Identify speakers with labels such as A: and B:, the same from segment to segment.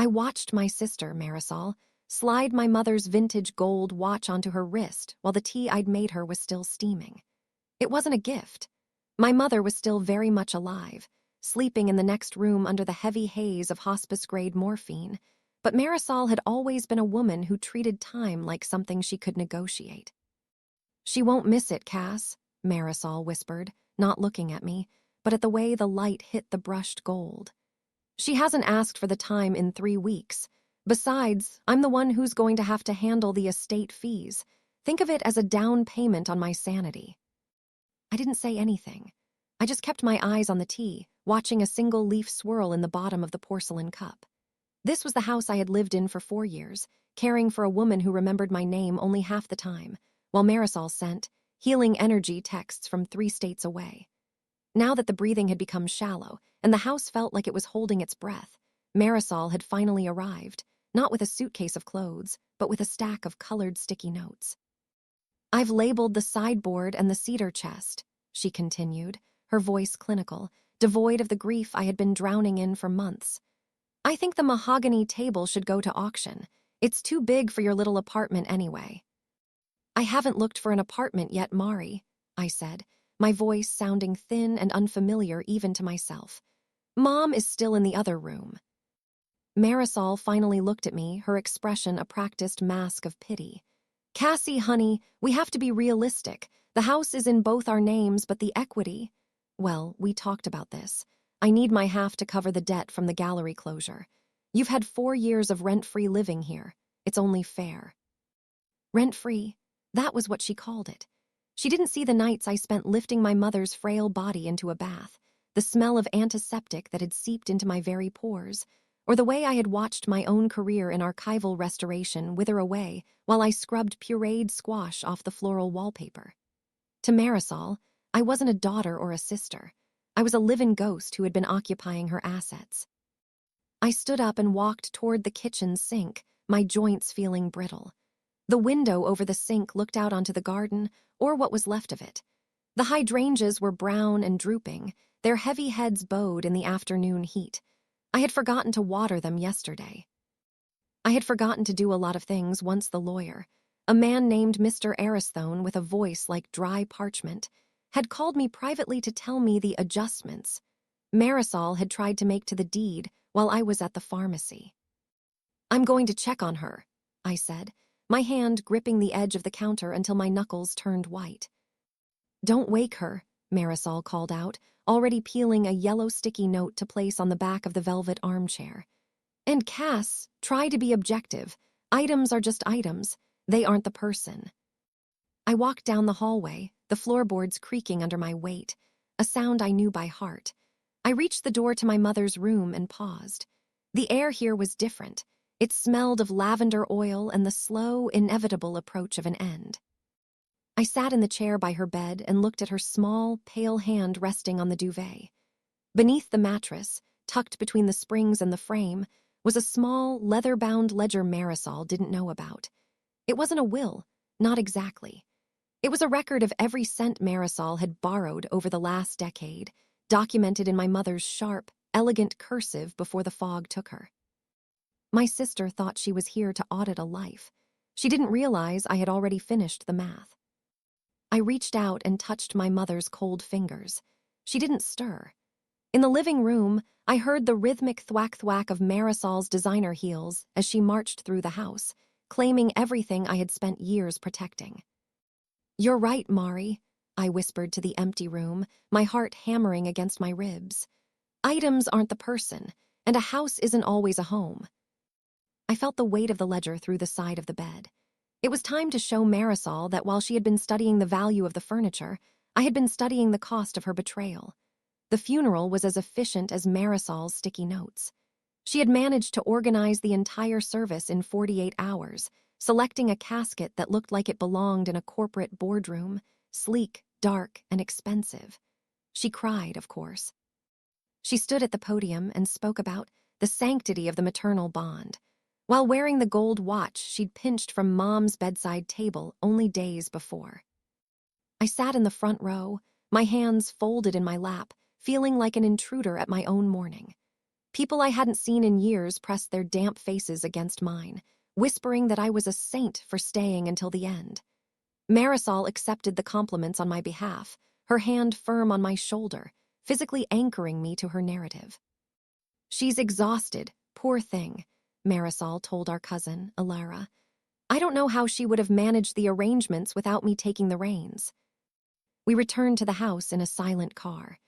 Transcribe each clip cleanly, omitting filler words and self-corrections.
A: I watched my sister, Marisol, slide my mother's vintage gold watch onto her wrist while the tea I'd made her was still steaming. It wasn't a gift. My mother was still very much alive, sleeping in the next room under the heavy haze of hospice-grade morphine, but Marisol had always been a woman who treated time like something she could negotiate. "She won't miss it, Cass," Marisol whispered, not looking at me, but at the way the light hit the brushed gold. "She hasn't asked for the time in 3 weeks. Besides, I'm the one who's going to have to handle the estate fees. Think of it as a down payment on my sanity." I didn't say anything. I just kept my eyes on the tea, watching a single leaf swirl in the bottom of the porcelain cup. This was the house I had lived in for 4 years, caring for a woman who remembered my name only half the time, while Marisol sent healing energy texts from 3 states away. Now that the breathing had become shallow and the house felt like it was holding its breath, Marisol had finally arrived, not with a suitcase of clothes, but with a stack of colored sticky notes. "I've labeled the sideboard and the cedar chest," she continued, her voice clinical, devoid of the grief I had been drowning in for months. "I think the mahogany table should go to auction. It's too big for your little apartment anyway." "I haven't looked for an apartment yet, Mari," I said, my voice sounding thin and unfamiliar even to myself. "Mom is still in the other room." Marisol finally looked at me, her expression a practiced mask of pity. "Cassie, honey, we have to be realistic. The house is in both our names, but the equity—" "Well, we talked about this. I need my half to cover the debt from the gallery closure. You've had 4 years of rent-free living here. It's only fair." Rent-free? That was what she called it. She didn't see the nights I spent lifting my mother's frail body into a bath, the smell of antiseptic that had seeped into my very pores, or the way I had watched my own career in archival restoration wither away while I scrubbed pureed squash off the floral wallpaper. To Marisol, I wasn't a daughter or a sister. I was a living ghost who had been occupying her assets. I stood up and walked toward the kitchen sink, my joints feeling brittle. The window over the sink looked out onto the garden, or what was left of it. The hydrangeas were brown and drooping, their heavy heads bowed in the afternoon heat. I had forgotten to water them yesterday. I had forgotten to do a lot of things once the lawyer, a man named Mr. Aristone with a voice like dry parchment, had called me privately to tell me the adjustments Marisol had tried to make to the deed while I was at the pharmacy. "I'm going to check on her," I said, my hand gripping the edge of the counter until my knuckles turned white. "Don't wake her," Marisol called out, already peeling a yellow sticky note to place on the back of the velvet armchair. "And Cass, try to be objective. Items are just items. They aren't the person." I walked down the hallway, the floorboards creaking under my weight, a sound I knew by heart. I reached the door to my mother's room and paused. The air here was different. It smelled of lavender oil and the slow, inevitable approach of an end. I sat in the chair by her bed and looked at her small, pale hand resting on the duvet. Beneath the mattress, tucked between the springs and the frame, was a small, leather-bound ledger Marisol didn't know about. It wasn't a will, not exactly. It was a record of every cent Marisol had borrowed over the last decade, documented in my mother's sharp, elegant cursive before the fog took her. My sister thought she was here to audit a life. She didn't realize I had already finished the math. I reached out and touched my mother's cold fingers. She didn't stir. In the living room, I heard the rhythmic thwack-thwack of Marisol's designer heels as she marched through the house, claiming everything I had spent years protecting. "You're right, Mari," I whispered to the empty room, my heart hammering against my ribs. "Items aren't the person, and a house isn't always a home." I felt the weight of the ledger through the side of the bed. It was time to show Marisol that while she had been studying the value of the furniture, I had been studying the cost of her betrayal. The funeral was as efficient as Marisol's sticky notes. She had managed to organize the entire service in 48 hours, selecting a casket that looked like it belonged in a corporate boardroom, sleek, dark, and expensive. She cried, of course. She stood at the podium and spoke about the sanctity of the maternal bond, while wearing the gold watch she'd pinched from Mom's bedside table only days before. I sat in the front row, my hands folded in my lap, feeling like an intruder at my own mourning. People I hadn't seen in years pressed their damp faces against mine, whispering that I was a saint for staying until the end. Marisol accepted the compliments on my behalf, her hand firm on my shoulder, physically anchoring me to her narrative. "She's exhausted, poor thing," Marisol told our cousin, Alara. "I don't know how she would have managed the arrangements without me taking the reins." We returned to the house in a silent car.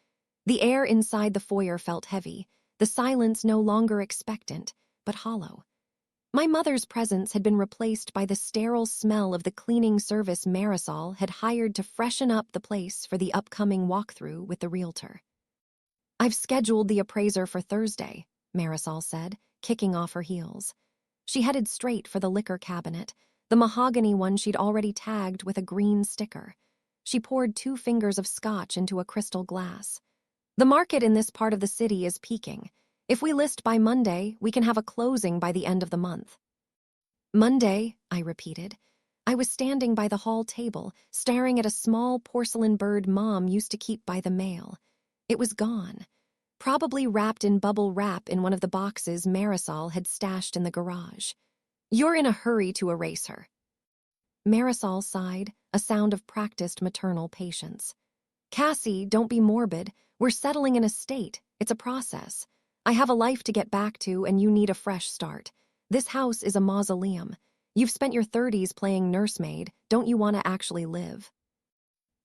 A: The air inside the foyer felt heavy, the silence no longer expectant, but hollow. My mother's presence had been replaced by the sterile smell of the cleaning service Marisol had hired to freshen up the place for the upcoming walkthrough with the realtor. "I've scheduled the appraiser for Thursday," Marisol said, kicking off her heels. She headed straight for the liquor cabinet, the mahogany one she'd already tagged with a green sticker. She poured 2 fingers of scotch into a crystal glass. "The market in this part of the city is peaking. If we list by Monday, we can have a closing by the end of the month." "Monday," I repeated. I was standing by the hall table, staring at a small porcelain bird Mom used to keep by the mail. It was gone, probably wrapped in bubble wrap in one of the boxes Marisol had stashed in the garage. "You're in a hurry to erase her." Marisol sighed, a sound of practiced maternal patience. "Cassie, don't be morbid. We're settling an estate. It's a process. I have a life to get back to, and you need a fresh start. This house is a mausoleum. You've spent your 30s playing nursemaid. Don't you want to actually live?"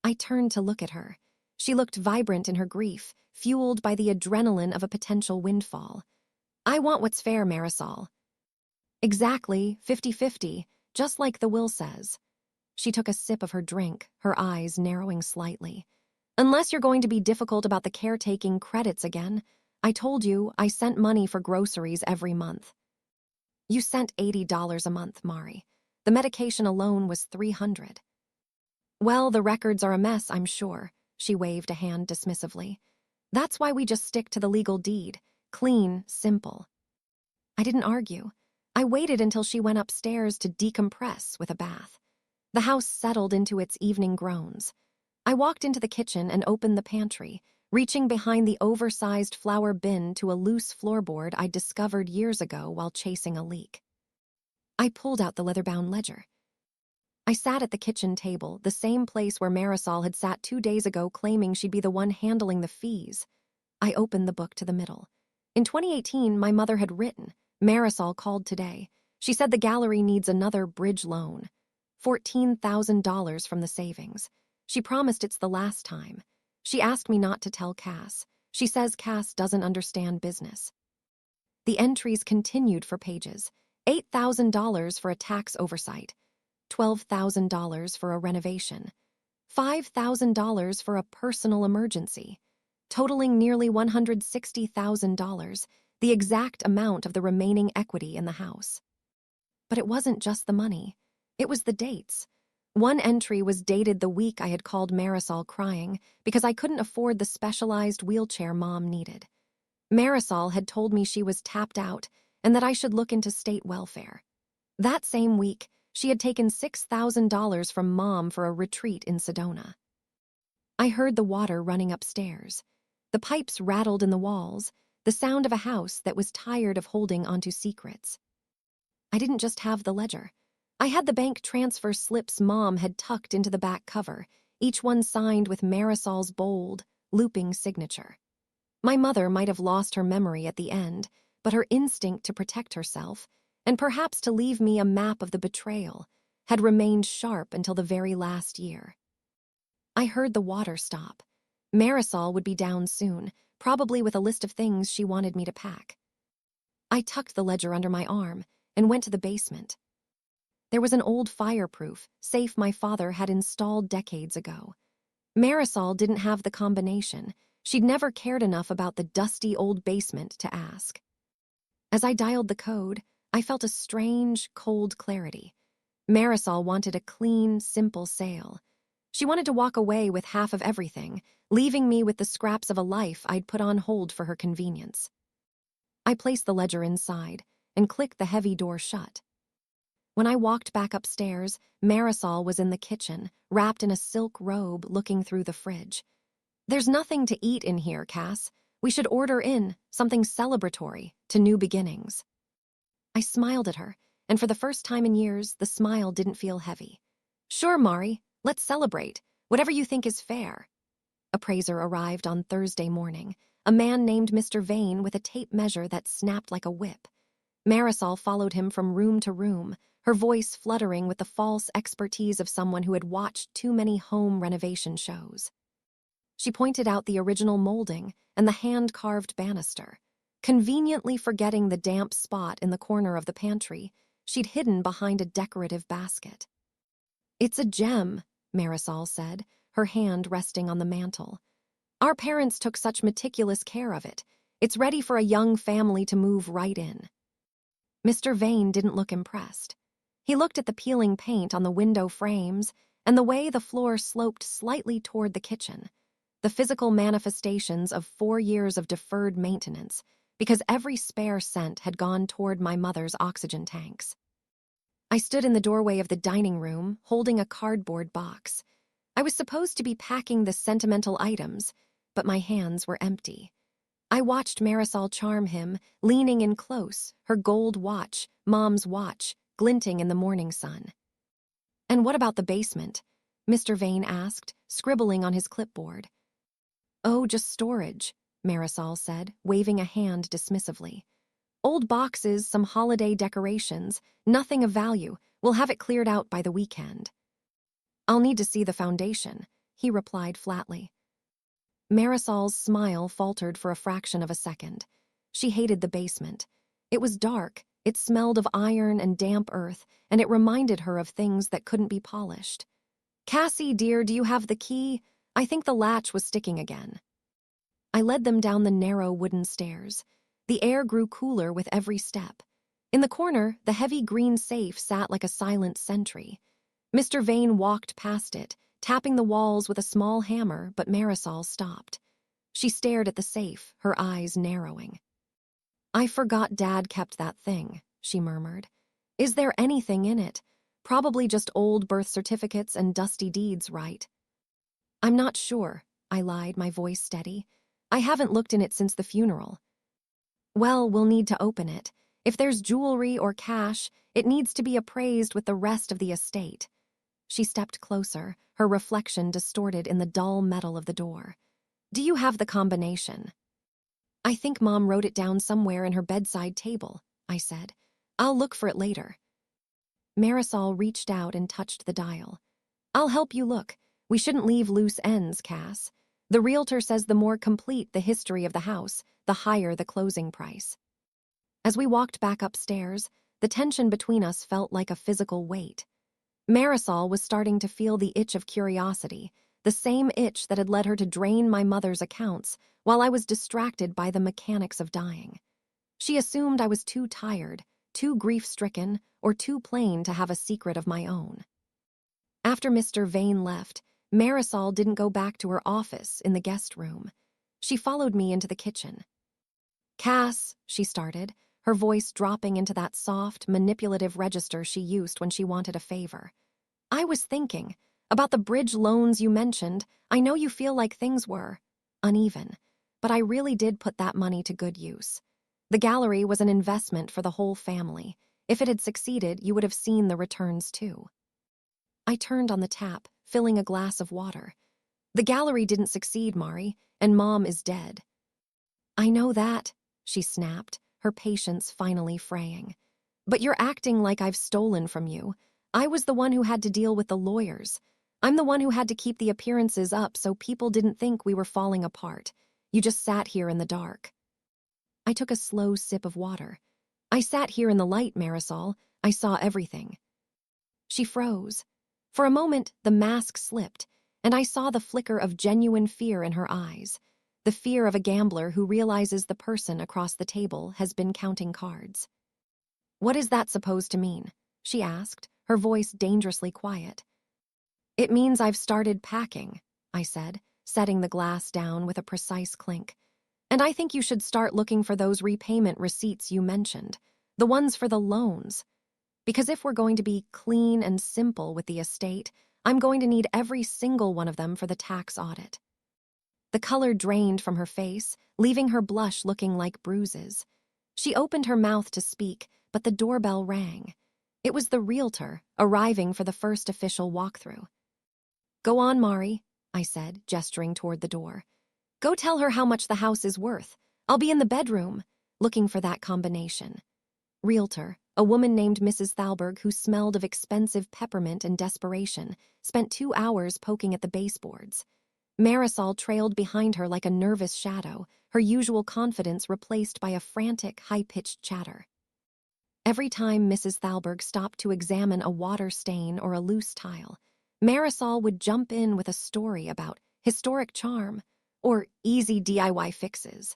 A: I turned to look at her. She looked vibrant in her grief, fueled by the adrenaline of a potential windfall. "I want what's fair, Marisol." "Exactly, 50-50, just like the will says." She took a sip of her drink, her eyes narrowing slightly. "Unless you're going to be difficult about the caretaking credits again. I told you I sent money for groceries every month." "You sent $80 a month, Mari. The medication alone was $300. "Well, the records are a mess, I'm sure." She waved a hand dismissively. "That's why we just stick to the legal deed. Clean, simple." I didn't argue. I waited until she went upstairs to decompress with a bath. The house settled into its evening groans. I walked into the kitchen and opened the pantry, reaching behind the oversized flour bin to a loose floorboard I'd discovered years ago while chasing a leak. I pulled out the leather-bound ledger. I sat at the kitchen table, the same place where Marisol had sat 2 days ago claiming she'd be the one handling the fees. I opened the book to the middle. In 2018, my mother had written. Marisol called today. She said the gallery needs another bridge loan. $14,000 from the savings. She promised it's the last time. She asked me not to tell Cass. She says Cass doesn't understand business. The entries continued for pages. $8,000 for a tax oversight. $12,000 for a renovation. $5,000 for a personal emergency. Totaling nearly $160,000, the exact amount of the remaining equity in the house. But it wasn't just the money. It was the dates. One entry was dated the week I had called Marisol crying because I couldn't afford the specialized wheelchair Mom needed. Marisol had told me she was tapped out and that I should look into state welfare. That same week, she had taken $6,000 from Mom for a retreat in Sedona. I heard the water running upstairs. The pipes rattled in the walls, the sound of a house that was tired of holding onto secrets. I didn't just have the ledger. I had the bank transfer slips Mom had tucked into the back cover, each one signed with Marisol's bold, looping signature. My mother might have lost her memory at the end, but her instinct to protect herself, and perhaps to leave me a map of the betrayal, had remained sharp until the very last year. I heard the water stop. Marisol would be down soon, probably with a list of things she wanted me to pack. I tucked the ledger under my arm and went to the basement. There was an old fireproof safe my father had installed decades ago. Marisol didn't have the combination. She'd never cared enough about the dusty old basement to ask. As I dialed the code, I felt a strange, cold clarity. Marisol wanted a clean, simple sale. She wanted to walk away with half of everything, leaving me with the scraps of a life I'd put on hold for her convenience. I placed the ledger inside and clicked the heavy door shut. When I walked back upstairs, Marisol was in the kitchen, wrapped in a silk robe looking through the fridge. "There's nothing to eat in here, Cass. We should order in something celebratory to new beginnings. I smiled at her, and for the first time in years, the smile didn't feel heavy. Sure, Mari, let's celebrate. Whatever you think is fair. Appraiser arrived on Thursday morning, a man named Mr. Vane with a tape measure that snapped like a whip. Marisol followed him from room to room, her voice fluttering with the false expertise of someone who had watched too many home renovation shows. She pointed out the original molding and the hand-carved banister. Conveniently forgetting the damp spot in the corner of the pantry, she'd hidden behind a decorative basket. It's a gem, Marisol said, her hand resting on the mantel. Our parents took such meticulous care of it. It's ready for a young family to move right in. Mr. Vane didn't look impressed. He looked at the peeling paint on the window frames and the way the floor sloped slightly toward the kitchen. The physical manifestations of 4 years of deferred maintenance, because every spare cent had gone toward my mother's oxygen tanks. I stood in the doorway of the dining room, holding a cardboard box. I was supposed to be packing the sentimental items, but my hands were empty. I watched Marisol charm him, leaning in close, her gold watch, Mom's watch, glinting in the morning sun. And what about the basement? Mr. Vane asked, scribbling on his clipboard. Oh, just storage, Marisol said, waving a hand dismissively. Old boxes, some holiday decorations, nothing of value. We'll have it cleared out by the weekend. I'll need to see the foundation, he replied flatly. Marisol's smile faltered for a fraction of a second. She hated the basement. It was dark, it smelled of iron and damp earth, and it reminded her of things that couldn't be polished. Cassie, dear, do you have the key? I think the latch was sticking again. I led them down the narrow wooden stairs. The air grew cooler with every step. In the corner, the heavy green safe sat like a silent sentry. Mr. Vane walked past it, tapping the walls with a small hammer, but Marisol stopped. She stared at the safe, her eyes narrowing. I forgot Dad kept that thing, she murmured. Is there anything in it? Probably just old birth certificates and dusty deeds, right? I'm not sure, I lied, my voice steady. I haven't looked in it since the funeral. Well, we'll need to open it. If there's jewelry or cash, it needs to be appraised with the rest of the estate. She stepped closer, her reflection distorted in the dull metal of the door. Do you have the combination? I think Mom wrote it down somewhere in her bedside table, I said. I'll look for it later. Marisol reached out and touched the dial. I'll help you look. We shouldn't leave loose ends, Cass. The realtor says the more complete the history of the house, the higher the closing price. As we walked back upstairs, the tension between us felt like a physical weight. Marisol was starting to feel the itch of curiosity, the same itch that had led her to drain my mother's accounts while I was distracted by the mechanics of dying. She assumed I was too tired, too grief-stricken, or too plain to have a secret of my own. After Mr. Vane left, Marisol didn't go back to her office in the guest room. She followed me into the kitchen. Cass, she started, her voice dropping into that soft, manipulative register she used when she wanted a favor. I was thinking about the bridge loans you mentioned. I know you feel like things were uneven, but I really did put that money to good use. The gallery was an investment for the whole family. If it had succeeded, you would have seen the returns too. I turned on the tap, filling a glass of water. The gallery didn't succeed, Mari, and Mom is dead. I know that, she snapped, her patience finally fraying. But you're acting like I've stolen from you. I was the one who had to deal with the lawyers. I'm the one who had to keep the appearances up so people didn't think we were falling apart. You just sat here in the dark. I took a slow sip of water. I sat here in the light, Marisol. I saw everything. She froze. For a moment, the mask slipped, and I saw the flicker of genuine fear in her eyes, the fear of a gambler who realizes the person across the table has been counting cards. What is that supposed to mean? She asked, her voice dangerously quiet. It means I've started packing, I said, setting the glass down with a precise clink. And I think you should start looking for those repayment receipts you mentioned, the ones for the loans. Because if we're going to be clean and simple with the estate, I'm going to need every single one of them for the tax audit. The color drained from her face, leaving her blush looking like bruises. She opened her mouth to speak, but the doorbell rang. It was the realtor, arriving for the first official walkthrough. "Go on, Mari," I said, gesturing toward the door. "Go tell her how much the house is worth. I'll be in the bedroom," looking for that combination. Realtor, a woman named Mrs. Thalberg who smelled of expensive peppermint and desperation, spent 2 hours poking at the baseboards. Marisol trailed behind her like a nervous shadow, her usual confidence replaced by a frantic, high-pitched chatter. Every time Mrs. Thalberg stopped to examine a water stain or a loose tile, Marisol would jump in with a story about historic charm or easy DIY fixes.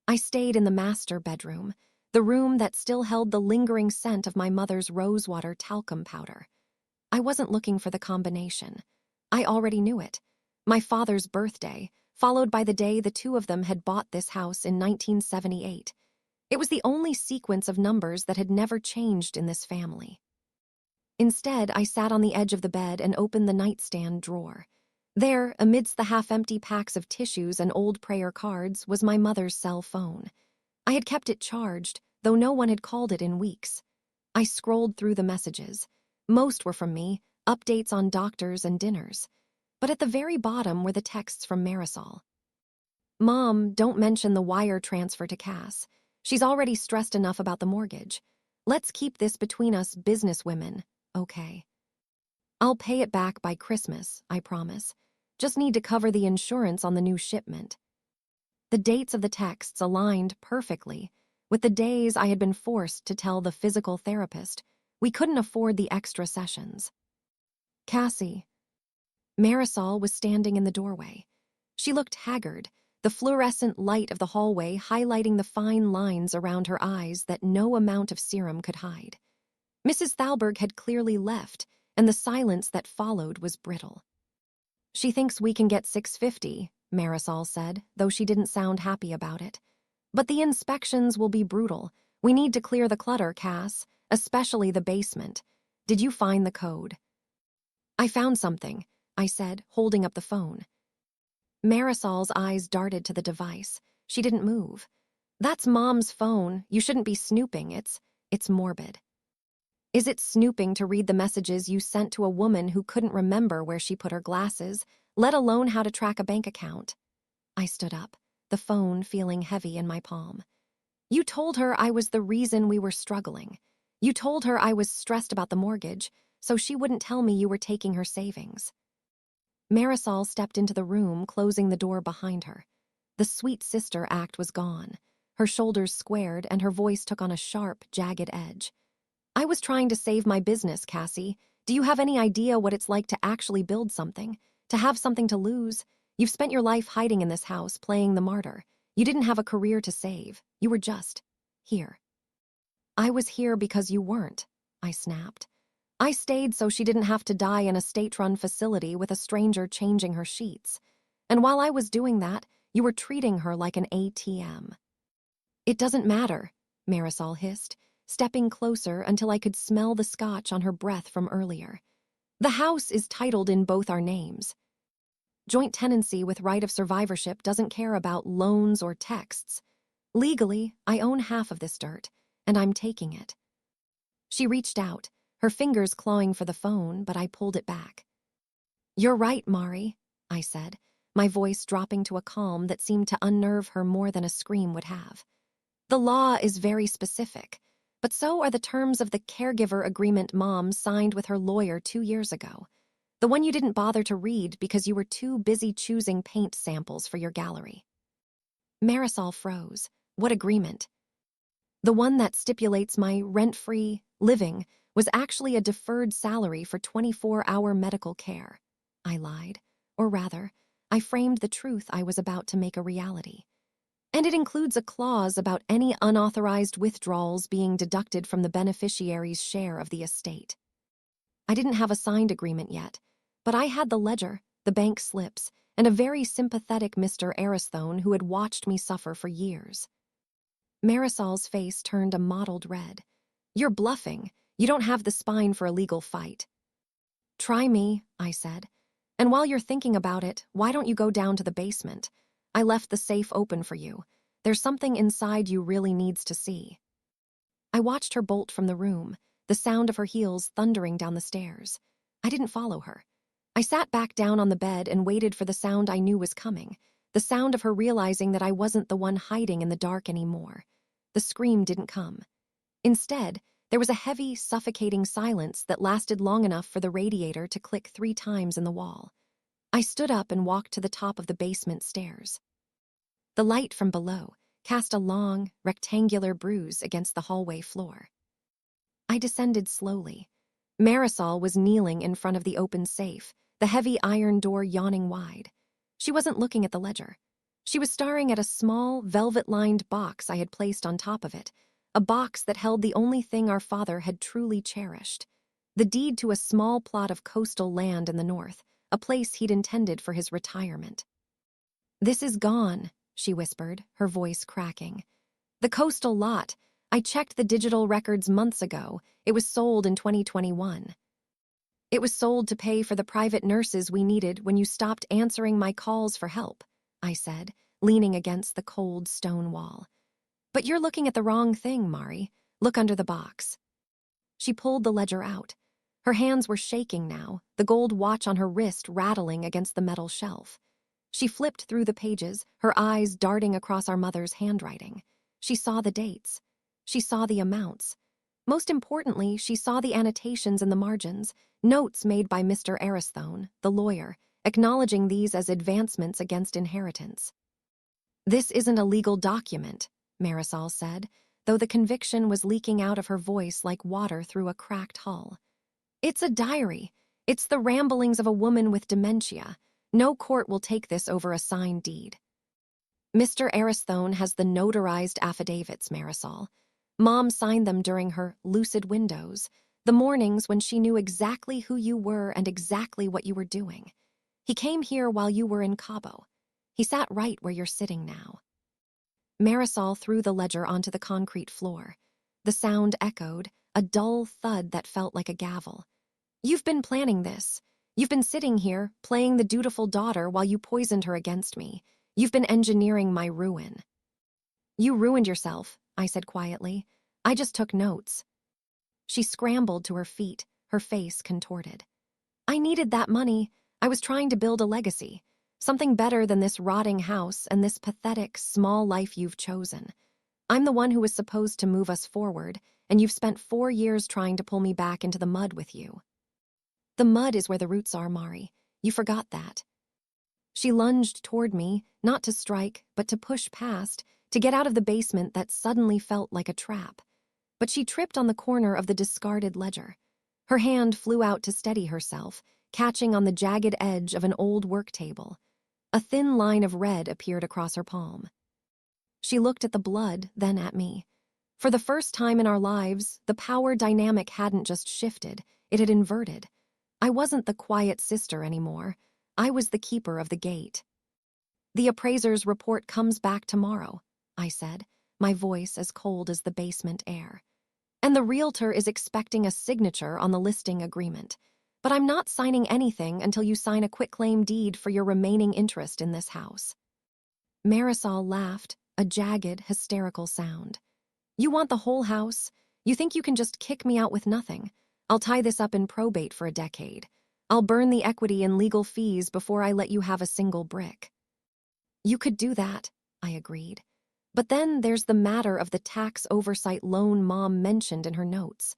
A: I stayed in the master bedroom, the room that still held the lingering scent of my mother's rosewater talcum powder. I wasn't looking for the combination. I already knew it. My father's birthday, followed by the day the two of them had bought this house in 1978. It was the only sequence of numbers that had never changed in this family. Instead, I sat on the edge of the bed and opened the nightstand drawer. There, amidst the half-empty packs of tissues and old prayer cards, was my mother's cell phone. I had kept it charged, though no one had called it in weeks. I scrolled through the messages. Most were from me, updates on doctors and dinners. But at the very bottom were the texts from Marisol. "Mom, don't mention the wire transfer to Cass. She's already stressed enough about the mortgage. Let's keep this between us businesswomen, okay? I'll pay it back by Christmas, I promise. Just need to cover the insurance on the new shipment." The dates of the texts aligned perfectly with the days I had been forced to tell the physical therapist we couldn't afford the extra sessions. "Cassie." Marisol was standing in the doorway. She looked haggard, the fluorescent light of the hallway highlighting the fine lines around her eyes that no amount of serum could hide. Mrs. Thalberg had clearly left, and the silence that followed was brittle. "She thinks we can get $650, Marisol said, though she didn't sound happy about it. "But the inspections will be brutal. We need to clear the clutter, Cass, especially the basement. Did you find the code?" "I found something," I said, holding up the phone. Marisol's eyes darted to the device. She didn't move. "That's Mom's phone. You shouldn't be snooping. It's morbid." "Is it snooping to read the messages you sent to a woman who couldn't remember where she put her glasses, let alone how to track a bank account?" I stood up, the phone feeling heavy in my palm. "You told her I was the reason we were struggling. You told her I was stressed about the mortgage, so she wouldn't tell me you were taking her savings." Marisol stepped into the room, closing the door behind her. The sweet sister act was gone. Her shoulders squared and her voice took on a sharp, jagged edge. "I was trying to save my business, Cassie. Do you have any idea what it's like to actually build something? To have something to lose? You've spent your life hiding in this house, playing the martyr. You didn't have a career to save. You were just here." "I was here because you weren't," I snapped. "I stayed so she didn't have to die in a state-run facility with a stranger changing her sheets. And while I was doing that, you were treating her like an ATM." "It doesn't matter," Marisol hissed, stepping closer until I could smell the scotch on her breath from earlier. "The house is titled in both our names. Joint tenancy with right of survivorship doesn't care about loans or texts. Legally, I own half of this dirt, and I'm taking it." She reached out, her fingers clawing for the phone, but I pulled it back. "You're right, Mari," I said, my voice dropping to a calm that seemed to unnerve her more than a scream would have. "The law is very specific, but so are the terms of the caregiver agreement Mom signed with her lawyer 2 years ago. The one you didn't bother to read because you were too busy choosing paint samples for your gallery." Marisol froze. "What agreement?" "The one that stipulates my rent-free living was actually a deferred salary for 24-hour medical care." I lied. Or rather, I framed the truth I was about to make a reality. "And it includes a clause about any unauthorized withdrawals being deducted from the beneficiary's share of the estate." I didn't have a signed agreement yet, but I had the ledger, the bank slips, and a very sympathetic Mr. Aristone who had watched me suffer for years. Marisol's face turned a mottled red. "You're bluffing. You don't have the spine for a legal fight." "Try me," I said. And while you're thinking about it, why don't you go down to the basement? I left the safe open for you. There's something inside you really needs to see." I watched her bolt from the room, the sound of her heels thundering down the stairs. I didn't follow her. I sat back down on the bed and waited for the sound I knew was coming, the sound of her realizing that I wasn't the one hiding in the dark anymore. The scream didn't come. Instead, there was a heavy, suffocating silence that lasted long enough for the radiator to click 3 times in the wall. I stood up and walked to the top of the basement stairs. The light from below cast a long, rectangular bruise against the hallway floor. I descended slowly. Marisol was kneeling in front of the open safe, the heavy iron door yawning wide. She wasn't looking at the ledger. She was staring at a small, velvet-lined box I had placed on top of it, a box that held the only thing our father had truly cherished: the deed to a small plot of coastal land in the north, a place he'd intended for his retirement. "This is gone," she whispered, her voice cracking. "The coastal lot. I checked the digital records months ago. It was sold in 2021. It was sold to pay for the private nurses we needed when you stopped answering my calls for help," I said, leaning against the cold stone wall. "But you're looking at the wrong thing, Mari. Look under the box." She pulled the ledger out. Her hands were shaking now, the gold watch on her wrist rattling against the metal shelf. She flipped through the pages, her eyes darting across our mother's handwriting. She saw the dates. She saw the amounts. Most importantly, she saw the annotations in the margins, notes made by Mr. Aristone, the lawyer, acknowledging these as advancements against inheritance. "This isn't a legal document," Marisol said, though the conviction was leaking out of her voice like water through a cracked hull. "It's a diary. It's the ramblings of a woman with dementia. No court will take this over a signed deed." "Mr. Aristone has the notarized affidavits, Marisol. Mom signed them during her lucid windows, the mornings when she knew exactly who you were and exactly what you were doing. He came here while you were in Cabo. He sat right where you're sitting now." Marisol threw the ledger onto the concrete floor. The sound echoed, a dull thud that felt like a gavel. "You've been planning this. You've been sitting here, playing the dutiful daughter while you poisoned her against me. You've been engineering my ruin." "You ruined yourself," I said quietly. "I just took notes." She scrambled to her feet, her face contorted. "I needed that money. I was trying to build a legacy. Something better than this rotting house and this pathetic, small life you've chosen. I'm the one who was supposed to move us forward, and you've spent 4 years trying to pull me back into the mud with you." "The mud is where the roots are, Mari. You forgot that." She lunged toward me, not to strike, but to push past, to get out of the basement that suddenly felt like a trap. But she tripped on the corner of the discarded ledger. Her hand flew out to steady herself, catching on the jagged edge of an old work table. A thin line of red appeared across her palm. She looked at the blood, then at me. For the first time in our lives, the power dynamic hadn't just shifted, it had inverted. I wasn't the quiet sister anymore. I was the keeper of the gate. "The appraiser's report comes back tomorrow," I said, my voice as cold as the basement air. "And the realtor is expecting a signature on the listing agreement. But I'm not signing anything until you sign a quitclaim deed for your remaining interest in this house." Marisol laughed, a jagged, hysterical sound. "You want the whole house? You think you can just kick me out with nothing? I'll tie this up in probate for a decade. I'll burn the equity in legal fees before I let you have a single brick." "You could do that," I agreed. "But then there's the matter of the tax oversight loan Mom mentioned in her notes.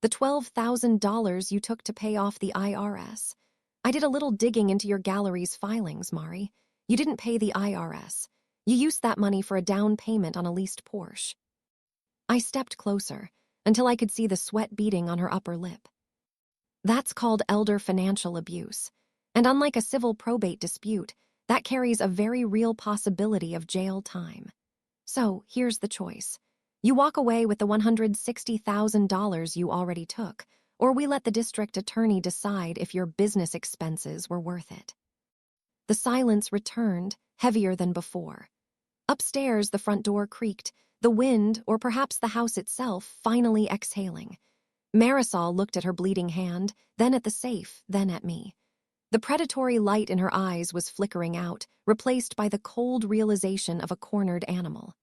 A: The $12,000 you took to pay off the IRS. I did a little digging into your gallery's filings, Mari. You didn't pay the IRS. You used that money for a down payment on a leased Porsche." I stepped closer, until I could see the sweat beading on her upper lip. "That's called elder financial abuse. And unlike a civil probate dispute, that carries a very real possibility of jail time. So here's the choice. You walk away with the $160,000 you already took, or we let the district attorney decide if your business expenses were worth it." The silence returned, heavier than before. Upstairs, the front door creaked, the wind, or perhaps the house itself, finally exhaling. Marisol looked at her bleeding hand, then at the safe, then at me. The predatory light in her eyes was flickering out, replaced by the cold realization of a cornered animal.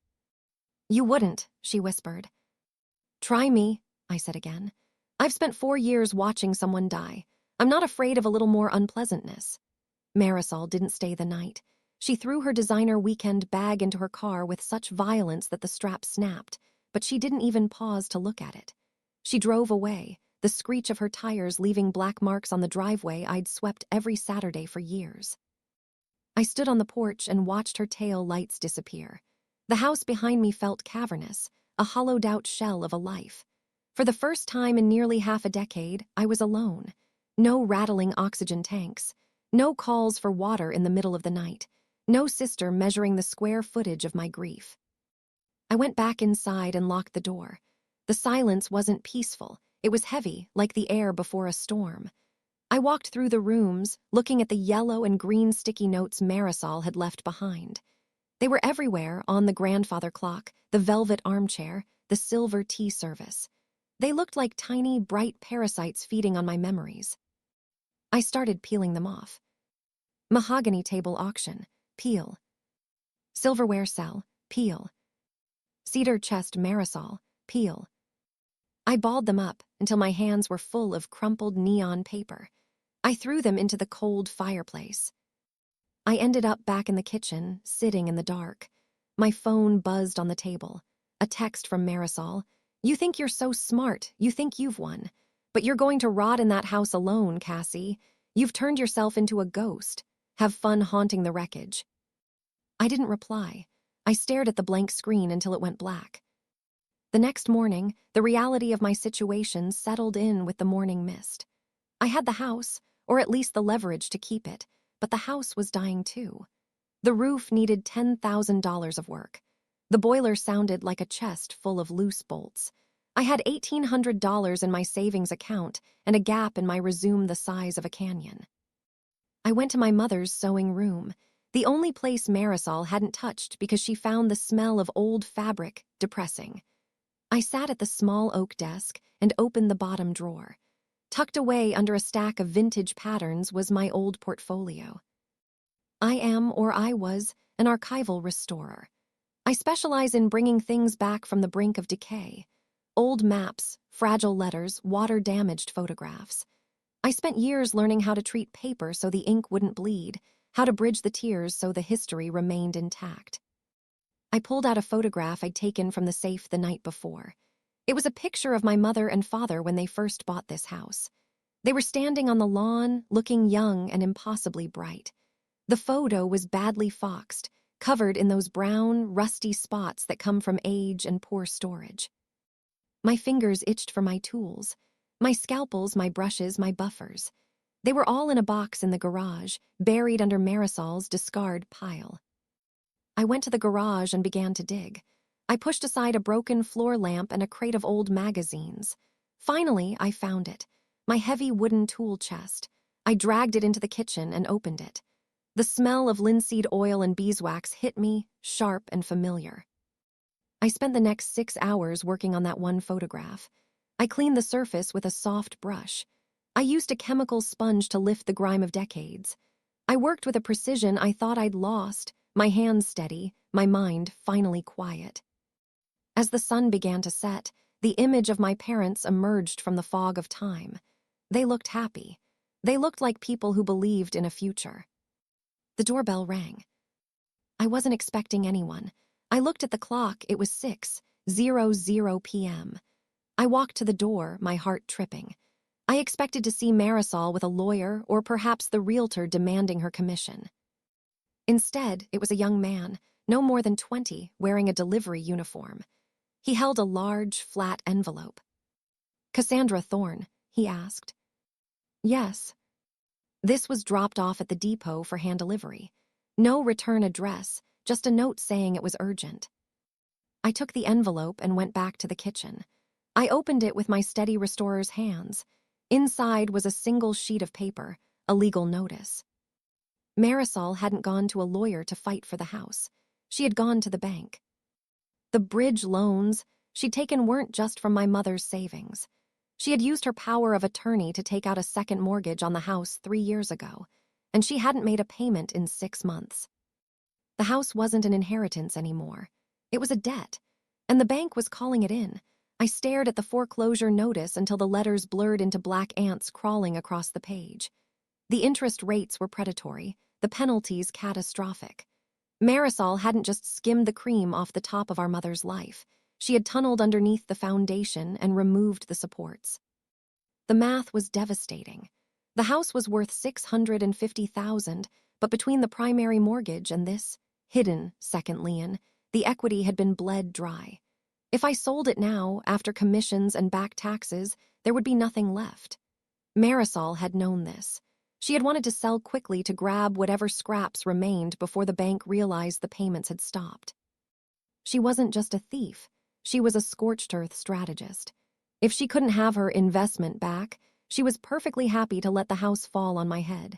A: "You wouldn't," she whispered. "Try me," I said again. "I've spent 4 years watching someone die. I'm not afraid of a little more unpleasantness." Marisol didn't stay the night. She threw her designer weekend bag into her car with such violence that the strap snapped, but she didn't even pause to look at it. She drove away, the screech of her tires leaving black marks on the driveway I'd swept every Saturday for years. I stood on the porch and watched her tail lights disappear. The house behind me felt cavernous, a hollowed-out shell of a life. For the first time in nearly half a decade, I was alone. No rattling oxygen tanks. No calls for water in the middle of the night. No sister measuring the square footage of my grief. I went back inside and locked the door. The silence wasn't peaceful. It was heavy, like the air before a storm. I walked through the rooms, looking at the yellow and green sticky notes Marisol had left behind. They were everywhere, on the grandfather clock, the velvet armchair, the silver tea service. They looked like tiny, bright parasites feeding on my memories. I started peeling them off. Mahogany table auction, peel. Silverware cell, peel. Cedar chest Marisol, peel. I balled them up until my hands were full of crumpled neon paper. I threw them into the cold fireplace. I ended up back in the kitchen, sitting in the dark. My phone buzzed on the table. A text from Marisol. "You think you're so smart, you think you've won. But you're going to rot in that house alone, Cassie. You've turned yourself into a ghost. Have fun haunting the wreckage." I didn't reply. I stared at the blank screen until it went black. The next morning, the reality of my situation settled in with the morning mist. I had the house, or at least the leverage to keep it, but the house was dying too. The roof needed $10,000 of work. The boiler sounded like a chest full of loose bolts. I had $1,800 in my savings account and a gap in my resume the size of a canyon. I went to my mother's sewing room, the only place Marisol hadn't touched because she found the smell of old fabric depressing. I sat at the small oak desk and opened the bottom drawer. Tucked away under a stack of vintage patterns was my old portfolio. I was, an archival restorer. I specialize in bringing things back from the brink of decay. Old maps, fragile letters, water-damaged photographs. I spent years learning how to treat paper so the ink wouldn't bleed, how to bridge the tears so the history remained intact. I pulled out a photograph I'd taken from the safe the night before. It was a picture of my mother and father when they first bought this house. They were standing on the lawn, looking young and impossibly bright. The photo was badly foxed, covered in those brown, rusty spots that come from age and poor storage. My fingers itched for my tools. My scalpels, my brushes, my buffers. They were all in a box in the garage, buried under Marisol's discard pile. I went to the garage and began to dig. I pushed aside a broken floor lamp and a crate of old magazines. Finally, I found it. My heavy wooden tool chest. I dragged it into the kitchen and opened it. The smell of linseed oil and beeswax hit me, sharp and familiar. I spent the next 6 hours working on that one photograph. I cleaned the surface with a soft brush. I used a chemical sponge to lift the grime of decades. I worked with a precision I thought I'd lost, my hands steady, my mind finally quiet. As the sun began to set, the image of my parents emerged from the fog of time. They looked happy. They looked like people who believed in a future. The doorbell rang. I wasn't expecting anyone. I looked at the clock. It was 6:00 p.m. I walked to the door, my heart tripping. I expected to see Marisol with a lawyer or perhaps the realtor demanding her commission. Instead, it was a young man, no more than 20, wearing a delivery uniform. He held a large, flat envelope. "Cassandra Thorne?" he asked. "Yes." This was dropped off at the depot for hand delivery. No return address, just a note saying it was urgent. I took the envelope and went back to the kitchen. I opened it with my steady restorer's hands. Inside was a single sheet of paper, a legal notice. Marisol hadn't gone to a lawyer to fight for the house. She had gone to the bank. The bridge loans she'd taken weren't just from my mother's savings. She had used her power of attorney to take out a second mortgage on the house 3 years ago. and she hadn't made a payment in 6 months. The house wasn't an inheritance anymore. It was a debt, and the bank was calling it in. I stared at the foreclosure notice until the letters blurred into black ants crawling across the page. The interest rates were predatory, the penalties catastrophic. Marisol hadn't just skimmed the cream off the top of our mother's life. She had tunneled underneath the foundation and removed the supports. The math was devastating. The house was worth $650,000, but between the primary mortgage and this hidden second lien, the equity had been bled dry. If I sold it now, after commissions and back taxes, there would be nothing left. Marisol had known this. She had wanted to sell quickly to grab whatever scraps remained before the bank realized the payments had stopped. She wasn't just a thief. She was a scorched earth strategist. If she couldn't have her investment back, she was perfectly happy to let the house fall on my head.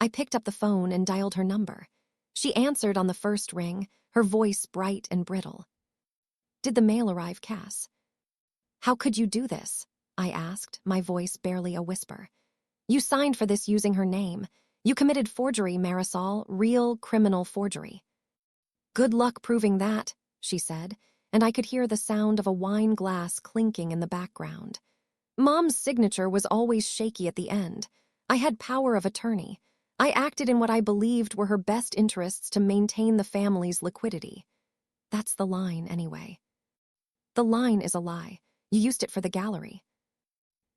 A: I picked up the phone and dialed her number. She answered on the first ring, her voice bright and brittle. "Did the mail arrive, Cass?" "How could you do this?" I asked, my voice barely a whisper. "You signed for this using her name. You committed forgery, Marisol, real criminal forgery." "Good luck proving that," she said, and I could hear the sound of a wine glass clinking in the background. Mom's signature was always shaky at the end. I had power of attorney. I acted in what I believed were her best interests to maintain the family's liquidity. That's the line, anyway. The line is a lie. You used it for the gallery.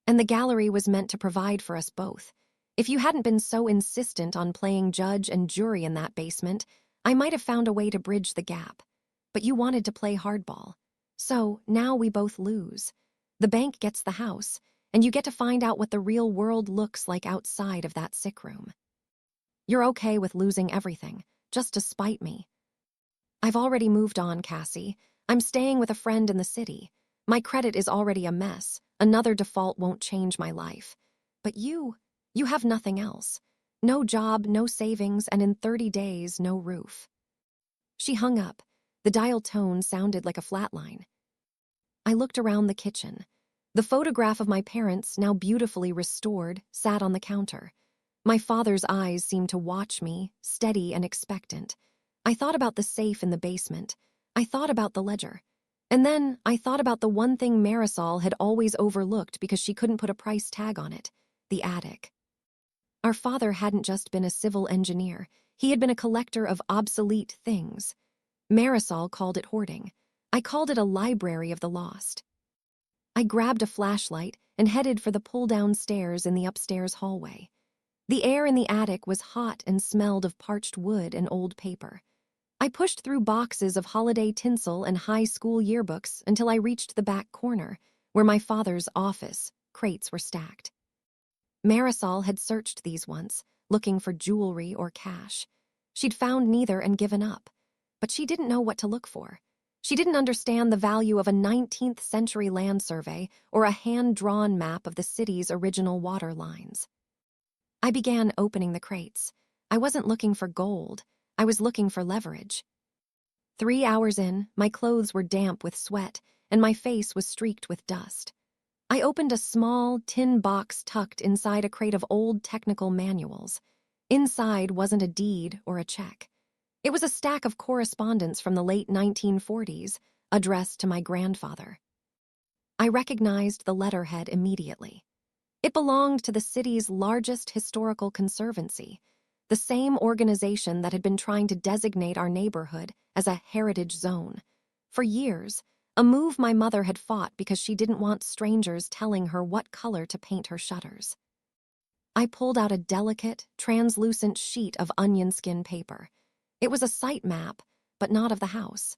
A: And the gallery was meant to provide for us both. If you hadn't been so insistent on playing judge and jury in that basement, I might have found a way to bridge the gap. But you wanted to play hardball. So now we both lose. The bank gets the house, and you get to find out what the real world looks like outside of that sick room. You're okay with losing everything, just to spite me. I've already moved on, Cassie. I'm staying with a friend in the city. My credit is already a mess. Another default won't change my life. But you have nothing else. No job, no savings, and in 30 days, no roof. She hung up. The dial tone sounded like a flatline. I looked around the kitchen. The photograph of my parents, now beautifully restored, sat on the counter. My father's eyes seemed to watch me, steady and expectant. I thought about the safe in the basement. I thought about the ledger. And then I thought about the one thing Marisol had always overlooked because she couldn't put a price tag on it: the attic. Our father hadn't just been a civil engineer. He had been a collector of obsolete things. Marisol called it hoarding. I called it a library of the lost. I grabbed a flashlight and headed for the pull-down stairs in the upstairs hallway. The air in the attic was hot and smelled of parched wood and old paper. I pushed through boxes of holiday tinsel and high school yearbooks until I reached the back corner, where my father's office crates were stacked. Marisol had searched these once, looking for jewelry or cash. She'd found neither and given up. But she didn't know what to look for. She didn't understand the value of a 19th century land survey or a hand-drawn map of the city's original water lines. I began opening the crates. I wasn't looking for gold. I was looking for leverage. 3 hours in, my clothes were damp with sweat, and my face was streaked with dust. I opened a small tin box tucked inside a crate of old technical manuals. Inside wasn't a deed or a check. It was a stack of correspondence from the late 1940s, addressed to my grandfather. I recognized the letterhead immediately. It belonged to the city's largest historical conservancy, the same organization that had been trying to designate our neighborhood as a heritage zone. For years, a move my mother had fought because she didn't want strangers telling her what color to paint her shutters. I pulled out a delicate, translucent sheet of onion skin paper. It was a site map, but not of the house.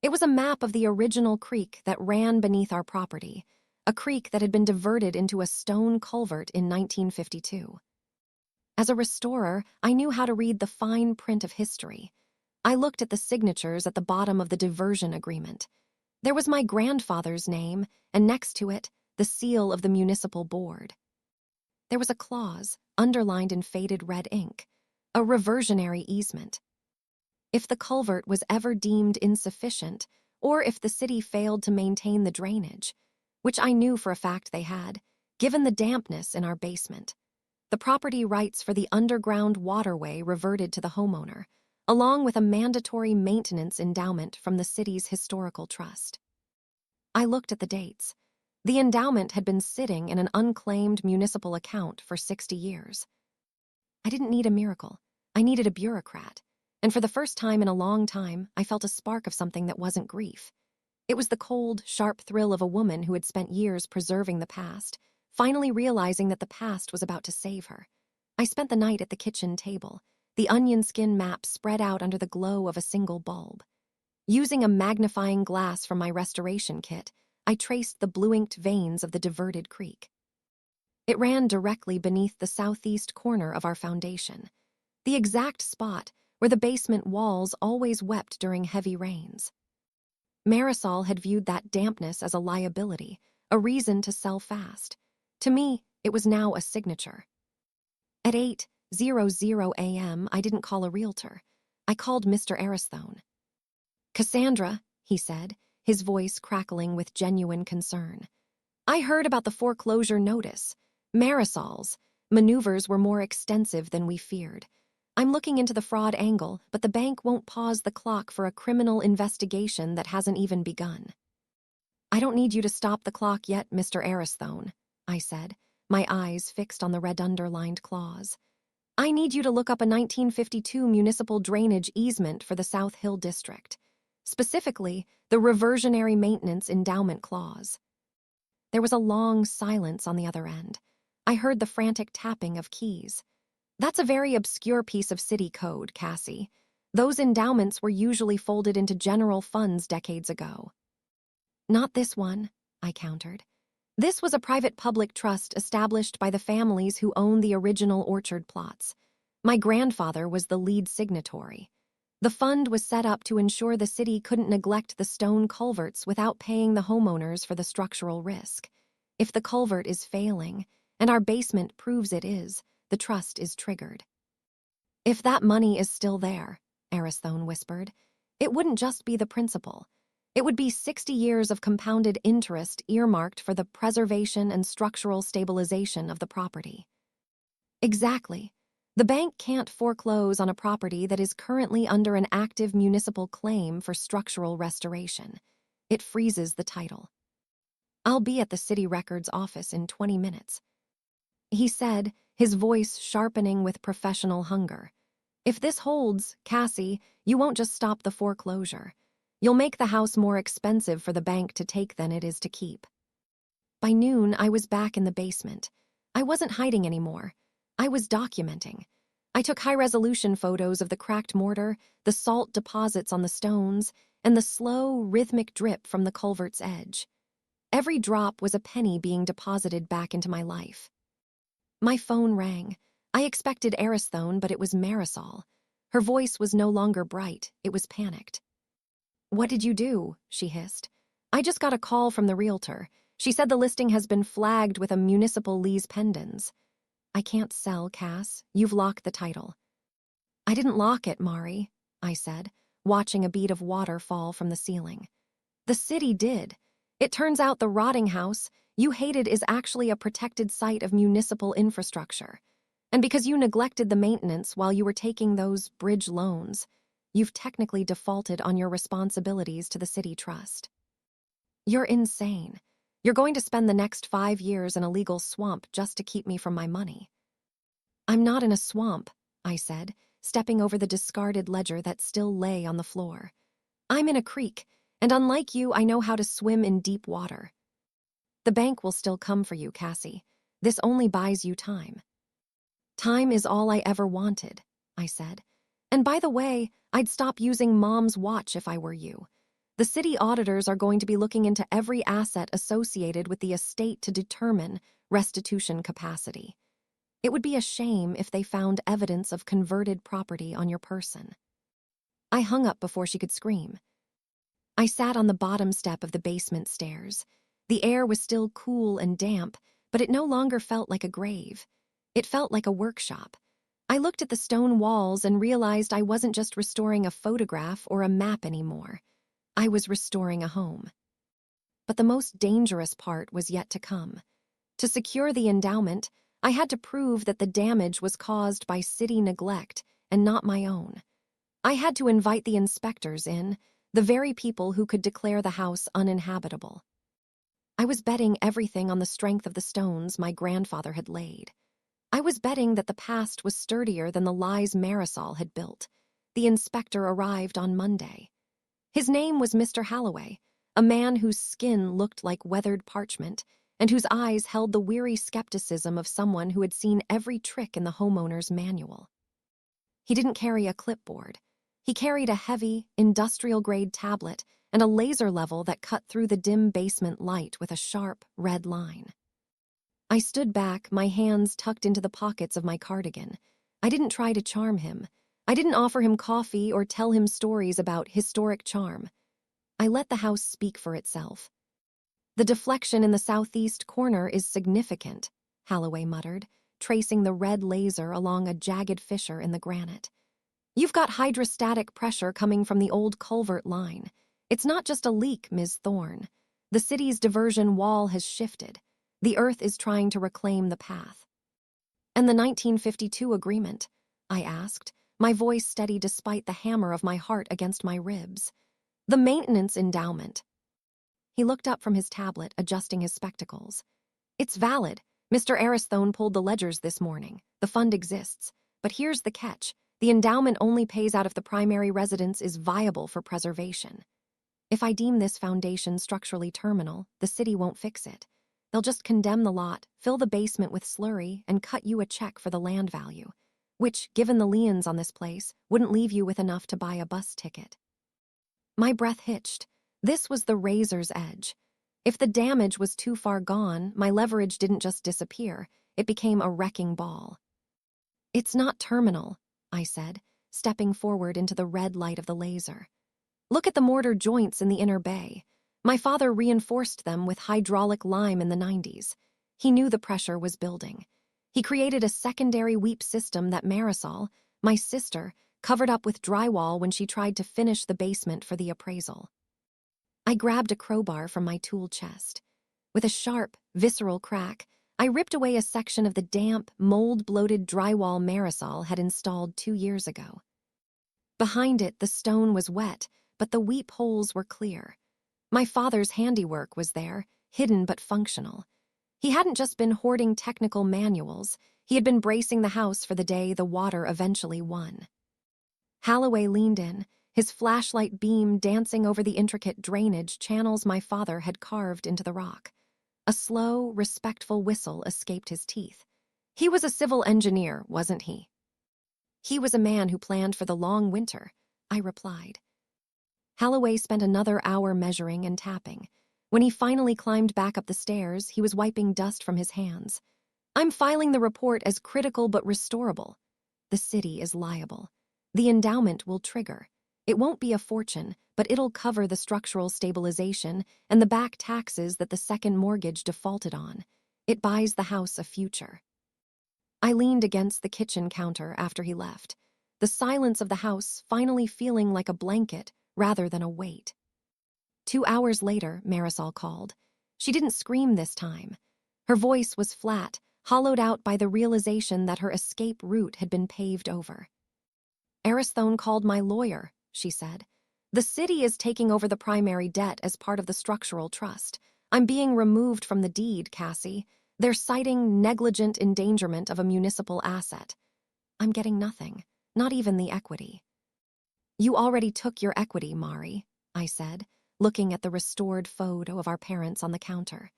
A: It was a map of the original creek that ran beneath our property, a creek that had been diverted into a stone culvert in 1952. As a restorer, I knew how to read the fine print of history. I looked at the signatures at the bottom of the diversion agreement. There was my grandfather's name, and next to it, the seal of the municipal board. There was a clause, underlined in faded red ink, a reversionary easement. If the culvert was ever deemed insufficient, or if the city failed to maintain the drainage, which I knew for a fact they had, given the dampness in our basement, The property rights for the underground waterway reverted to the homeowner, along with a mandatory maintenance endowment from the city's historical trust. I looked at the dates. The endowment had been sitting in an unclaimed municipal account for 60 years. I didn't need a miracle. I needed a bureaucrat. And for the first time in a long time, I felt a spark of something that wasn't grief. It was the cold, sharp thrill of a woman who had spent years preserving the past, finally realizing that the past was about to save her. I spent the night at the kitchen table, the onion skin map spread out under the glow of a single bulb. Using a magnifying glass from my restoration kit, I traced the blue-inked veins of the diverted creek. It ran directly beneath the southeast corner of our foundation, the exact spot where the basement walls always wept during heavy rains. Marisol had viewed that dampness as a liability, a reason to sell fast. To me, it was now a signature. At 8:00 a.m., I didn't call a realtor. I called Mr. Aristone. "Cassandra," he said, his voice crackling with genuine concern. "I heard about the foreclosure notice. Marisol's maneuvers were more extensive than we feared. I'm looking into the fraud angle, but the bank won't pause the clock for a criminal investigation that hasn't even begun." "I don't need you to stop the clock yet, Mr. Aristone," I said, my eyes fixed on the red underlined clause. "I need you to look up a 1952 municipal drainage easement for the South Hill District, specifically the reversionary maintenance endowment clause." There was a long silence on the other end. I heard the frantic tapping of keys. "That's a very obscure piece of city code, Cassie. Those endowments were usually folded into general funds decades ago." "Not this one," I countered. "This was a private public trust established by the families who owned the original orchard plots. My grandfather was the lead signatory. The fund was set up to ensure the city couldn't neglect the stone culverts without paying the homeowners for the structural risk. If the culvert is failing, and our basement proves it is, the trust is triggered." "If that money is still there," Aristone whispered, "it wouldn't just be the principal. It would be 60 years of compounded interest earmarked for the preservation and structural stabilization of the property." "Exactly. The bank can't foreclose on a property that is currently under an active municipal claim for structural restoration. It freezes the title." "I'll be at the city records office in 20 minutes. He said, his voice sharpening with professional hunger. "If this holds, Cassie, you won't just stop the foreclosure. You'll make the house more expensive for the bank to take than it is to keep." By noon, I was back in the basement. I wasn't hiding anymore. I was documenting. I took high-resolution photos of the cracked mortar, the salt deposits on the stones, and the slow, rhythmic drip from the culvert's edge. Every drop was a penny being deposited back into my life. My phone rang. I expected Aristone, but it was Marisol. Her voice was no longer bright, it was panicked. "What did you do?" she hissed. "I just got a call from the realtor. She said the listing has been flagged with a municipal lease pendens." "I can't sell, Cass. You've locked the title." "I didn't lock it, Mari," I said, watching a bead of water fall from the ceiling. "The city did. It turns out the rotting house you hated is actually a protected site of municipal infrastructure. And because you neglected the maintenance while you were taking those bridge loans, you've technically defaulted on your responsibilities to the city trust." "You're insane. You're going to spend the next 5 years in a legal swamp just to keep me from my money." "I'm not in a swamp," I said, stepping over the discarded ledger that still lay on the floor. "I'm in a creek, and unlike you, I know how to swim in deep water." "The bank will still come for you, Cassie. This only buys you time." "Time is all I ever wanted," I said. "And by the way, I'd stop using Mom's watch if I were you. The city auditors are going to be looking into every asset associated with the estate to determine restitution capacity. It would be a shame if they found evidence of converted property on your person." I hung up before she could scream. I sat on the bottom step of the basement stairs. The air was still cool and damp, but it no longer felt like a grave. It felt like a workshop. I looked at the stone walls and realized I wasn't just restoring a photograph or a map anymore. I was restoring a home. But the most dangerous part was yet to come. To secure the endowment, I had to prove that the damage was caused by city neglect and not my own. I had to invite the inspectors in, the very people who could declare the house uninhabitable. I was betting everything on the strength of the stones my grandfather had laid. I was betting that the past was sturdier than the lies Marisol had built. The inspector arrived on Monday. His name was Mr. Halloway, a man whose skin looked like weathered parchment and whose eyes held the weary skepticism of someone who had seen every trick in the homeowner's manual. He didn't carry a clipboard. He carried a heavy, industrial-grade tablet and a laser level that cut through the dim basement light with a sharp, red line. I stood back, my hands tucked into the pockets of my cardigan. I didn't try to charm him. I didn't offer him coffee or tell him stories about historic charm. I let the house speak for itself. "The deflection in the southeast corner is significant," Halloway muttered, tracing the red laser along a jagged fissure in the granite. "You've got hydrostatic pressure coming from the old culvert line. It's not just a leak, Ms. Thorne. The city's diversion wall has shifted. The earth is trying to reclaim the path." "And the 1952 agreement?" I asked, my voice steady despite the hammer of my heart against my ribs. "The maintenance endowment." He looked up from his tablet, adjusting his spectacles. "It's valid. Mr. Aristone pulled the ledgers this morning. The fund exists. But here's the catch. The endowment only pays out if the primary residence is viable for preservation. If I deem this foundation structurally terminal, the city won't fix it. They'll just condemn the lot, fill the basement with slurry, and cut you a check for the land value, which, given the liens on this place, wouldn't leave you with enough to buy a bus ticket." My breath hitched. This was the razor's edge. If the damage was too far gone, my leverage didn't just disappear, it became a wrecking ball. "It's not terminal," I said, stepping forward into the red light of the laser. "Look at the mortar joints in the inner bay. My father reinforced them with hydraulic lime in the 90s. He knew the pressure was building. He created a secondary weep system that Marisol, my sister, covered up with drywall when she tried to finish the basement for the appraisal." I grabbed a crowbar from my tool chest. With a sharp, visceral crack, I ripped away a section of the damp, mold-bloated drywall Marisol had installed 2 years ago. Behind it, the stone was wet, but the weep holes were clear. My father's handiwork was there, hidden but functional. He hadn't just been hoarding technical manuals, he had been bracing the house for the day the water eventually won. Halloway leaned in, his flashlight beam dancing over the intricate drainage channels my father had carved into the rock. A slow, respectful whistle escaped his teeth. He was a civil engineer, wasn't he? "He was a man who planned for the long winter," I replied. Halloway spent another hour measuring and tapping. When he finally climbed back up the stairs, he was wiping dust from his hands. "I'm filing the report as critical but restorable. The city is liable. The endowment will trigger. It won't be a fortune, but it'll cover the structural stabilization and the back taxes that the second mortgage defaulted on. It buys the house a future." I leaned against the kitchen counter after he left, the silence of the house finally feeling like a blanket rather than a weight. 2 hours later, Marisol called. She didn't scream this time. Her voice was flat, hollowed out by the realization that her escape route had been paved over. "Aristone called my lawyer," she said. "The city is taking over the primary debt as part of the structural trust. I'm being removed from the deed, Cassie. They're citing negligent endangerment of a municipal asset. I'm getting nothing, not even the equity." "You already took your equity, Mari," I said, looking at the restored photo of our parents on the counter.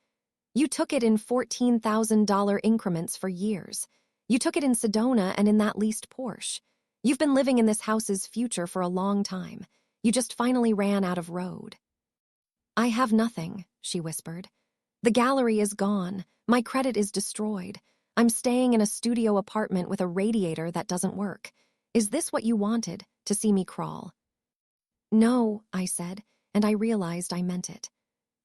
A: "You took it in $14,000 increments for years. You took it in Sedona and in that leased Porsche. You've been living in this house's future for a long time. You just finally ran out of road." "I have nothing," she whispered. "The gallery is gone. My credit is destroyed. I'm staying in a studio apartment with a radiator that doesn't work. Is this what you wanted, to see me crawl?" "No," I said, and I realized I meant it.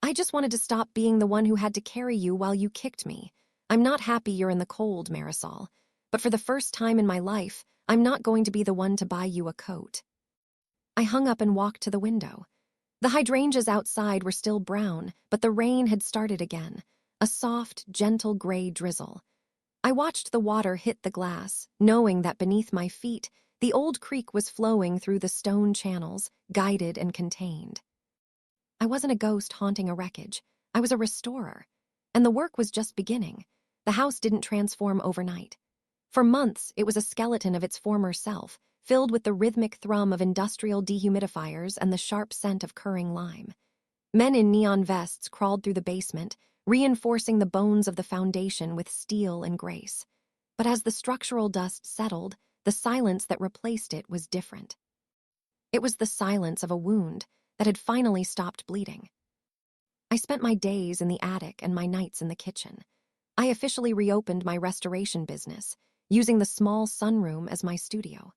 A: "I just wanted to stop being the one who had to carry you while you kicked me. I'm not happy you're in the cold, Marisol. But for the first time in my life, I'm not going to be the one to buy you a coat." I hung up and walked to the window. The hydrangeas outside were still brown, but the rain had started again, a soft, gentle gray drizzle. I watched the water hit the glass, knowing that beneath my feet, the old creek was flowing through the stone channels, guided and contained. I wasn't a ghost haunting a wreckage. I was a restorer. And the work was just beginning. The house didn't transform overnight. For months, it was a skeleton of its former self, filled with the rhythmic thrum of industrial dehumidifiers and the sharp scent of curring lime. Men in neon vests crawled through the basement, reinforcing the bones of the foundation with steel and grace. But as the structural dust settled, the silence that replaced it was different. It was the silence of a wound that had finally stopped bleeding. I spent my days in the attic and my nights in the kitchen. I officially reopened my restoration business, using the small sunroom as my studio.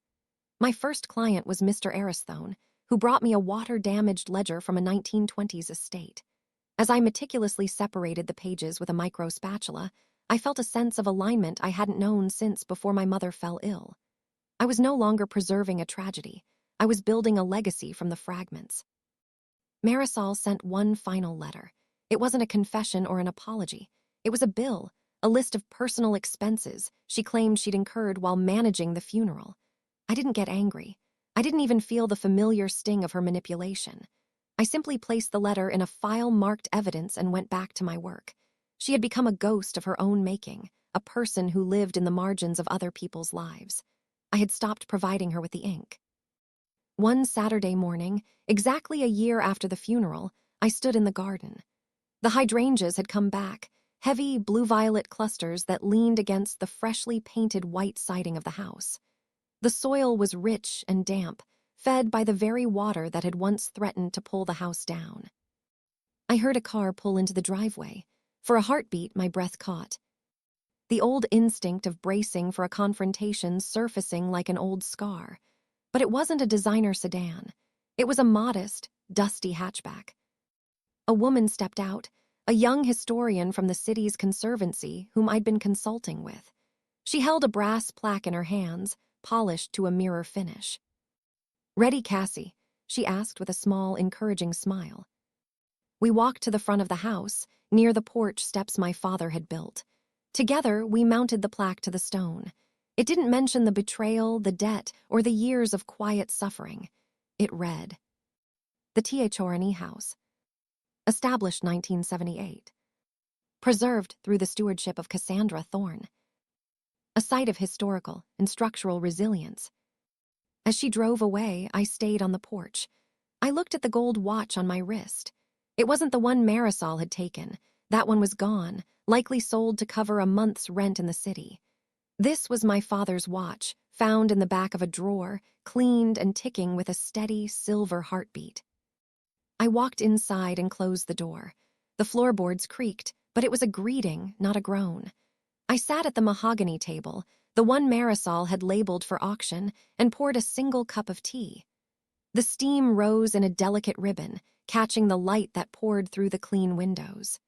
A: My first client was Mr. Aristone, who brought me a water-damaged ledger from a 1920s estate. As I meticulously separated the pages with a micro spatula, I felt a sense of alignment I hadn't known since before my mother fell ill. I was no longer preserving a tragedy. I was building a legacy from the fragments. Marisol sent one final letter. It wasn't a confession or an apology. It was a bill, a list of personal expenses she claimed she'd incurred while managing the funeral. I didn't get angry. I didn't even feel the familiar sting of her manipulation. I simply placed the letter in a file marked evidence and went back to my work. She had become a ghost of her own making, a person who lived in the margins of other people's lives. I had stopped providing her with the ink. One Saturday morning, exactly a year after the funeral, I stood in the garden. The hydrangeas had come back, heavy blue-violet clusters that leaned against the freshly painted white siding of the house. The soil was rich and damp, fed by the very water that had once threatened to pull the house down. I heard a car pull into the driveway. For a heartbeat, my breath caught. The old instinct of bracing for a confrontation surfacing like an old scar. But it wasn't a designer sedan. It was a modest, dusty hatchback. A woman stepped out, a young historian from the city's conservancy whom I'd been consulting with. She held a brass plaque in her hands, polished to a mirror finish. "Ready, Cassie?" she asked with a small, encouraging smile. We walked to the front of the house, near the porch steps my father had built. Together, we mounted the plaque to the stone. It didn't mention the betrayal, the debt, or the years of quiet suffering. It read, "The Thorny House. Established 1978. Preserved through the stewardship of Cassandra Thorne. A site of historical and structural resilience." As she drove away, I stayed on the porch. I looked at the gold watch on my wrist. It wasn't the one Marisol had taken. That one was gone, likely sold to cover a month's rent in the city. This was my father's watch, found in the back of a drawer, cleaned and ticking with a steady, silver heartbeat. I walked inside and closed the door. The floorboards creaked, but it was a greeting, not a groan. I sat at the mahogany table, the one Marisol had labeled for auction, and poured a single cup of tea. The steam rose in a delicate ribbon, catching the light that poured through the clean windows.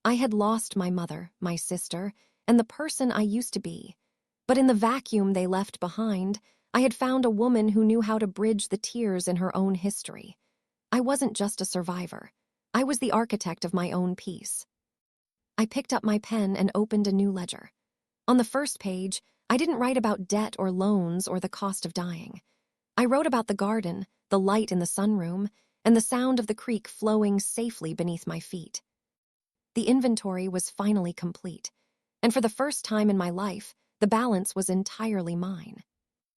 A: I had lost my mother, my sister, and the person I used to be. But in the vacuum they left behind, I had found a woman who knew how to bridge the tears in her own history. I wasn't just a survivor. I was the architect of my own peace. I picked up my pen and opened a new ledger. On the first page, I didn't write about debt or loans or the cost of dying. I wrote about the garden, the light in the sunroom, and the sound of the creek flowing safely beneath my feet. The inventory was finally complete, and for the first time in my life, the balance was entirely mine.